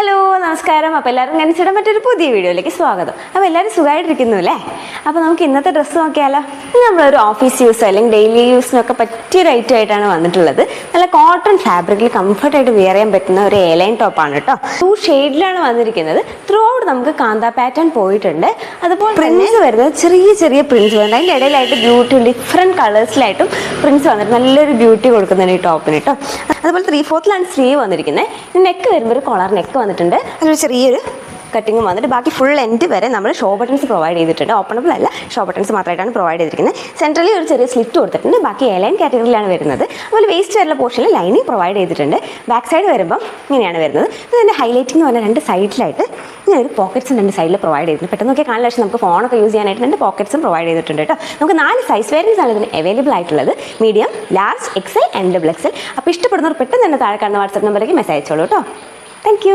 Hello നമസ്കാരം. അപ്പോൾ എല്ലാവർക്കും ഗണിച്ചിടാൻ മറ്റൊരു പുതിയ വീഡിയോയിലേക്ക് സ്വാഗതം. അപ്പോൾ എല്ലാവരും സുഖമായിട്ടിരിക്കുന്നു അല്ലേ? അപ്പോൾ നമുക്ക് ഇന്നത്തെ ഡ്രസ്സ് നോക്കിയാലോ. നമ്മളൊരു ഓഫീസ് യൂസ് അല്ലെങ്കിൽ ഡെയിലി യൂസിനൊക്കെ പറ്റിയൊരു ഐറ്റം ആയിട്ടാണ് വന്നിട്ടുള്ളത്. നല്ല കോട്ടൺ ഫാബ്രിക്കിൽ കംഫർട്ടായിട്ട് വെയർ ചെയ്യാൻ പറ്റുന്ന ഒരു എലൈൻ ടോപ്പാണ് കേട്ടോ. 2 ഷെയ്ഡിലാണ് വന്നിരിക്കുന്നത്. ത്രൂ ഔട്ട് നമുക്ക് കാന്ത പാറ്റേൺ പോയിട്ടുണ്ട്. അതുപോലെ പ്രിൻസ് വരുന്നത് ചെറിയ ചെറിയ പ്രിൻസ് വരുന്നത്. അതിൻ്റെ ഇടയിലായിട്ട് ബ്യൂട്ടി ഡിഫറെൻറ്റ് കളേഴ്സിലായിട്ടും പ്രിൻസ് വന്നിട്ട് നല്ലൊരു ബ്യൂട്ടി കൊടുക്കുന്നുണ്ട് ഈ ടോപ്പിന് കേട്ടോ. അതുപോലെ 3/4 സ്ലീവ് വന്നിരിക്കുന്നത്. നെക്ക് വരുമ്പോൾ ഒരു കോളർ നെക്ക് വന്നിട്ടുണ്ട്. അതിൽ ചെറിയൊരു കട്ടിങ്ങും വന്നിട്ട് ബാക്കി ഫുൾ എൻഡ് വരെ നമ്മൾ ഷോ ബട്ടൺസ് പ്രൊവൈഡ് ചെയ്തിട്ടുണ്ട്. ഓപ്പണബിൾ അല്ല, ഷോ ബട്ടൺസ് മാത്രമായിട്ടാണ് പ്രൊവൈഡ് ചെയ്തിരിക്കുന്നത്. സെൻട്രലി ഒരു ചെറിയ സ്ലിറ്റ് കൊടുത്തിട്ടുണ്ട്. ബാക്കി എലൈൻ കാറ്റഗറിയിലാണ് വരുന്നത്. അതുപോലെ വേസ്റ്റ് വരുന്ന പോർഷനിൽ ലൈനിങ് പ്രൊവൈഡ് ചെയ്തിട്ടുണ്ട്. ബാക്ക് സൈഡ് വരുമ്പം ഇങ്ങനെയാണ് വരുന്നത്. ഇതിൻ്റെ ഹൈലൈറ്റിംഗ് എന്ന് പറഞ്ഞാൽ 2 സൈഡിലായിട്ട് ഇങ്ങനെ ഒരു പോക്കറ്റ്സും 2 സൈഡിൽ പ്രൊവൈഡ് ചെയ്തിട്ടുണ്ട്. പെട്ടെന്ന് നോക്കിയാൽ കാണില്ല, പക്ഷേ നമുക്ക് ഫോണൊക്കെ യൂസ് ചെയ്യാനായിട്ട് 2 പോക്കറ്റ്സും പ്രൊവൈഡ് ചെയ്തിട്ടുണ്ട് കേട്ടോ. നമുക്ക് 4 സൈസ് വേരിയൻസ് ആണ് ഇതിന് അവൈലബിൾ ആയിട്ടുള്ളത്. Medium, large, XL and XL. അപ്പോൾ ഇഷ്ടപ്പെടുന്നവർ പെട്ടെന്ന് തന്നെ താഴെ കാണുന്ന വാട്സ്ആപ്പ് നമ്പറിലേക്ക് മെസ്സേജ് അയച്ചോളൂ കേട്ടോ. Thank you.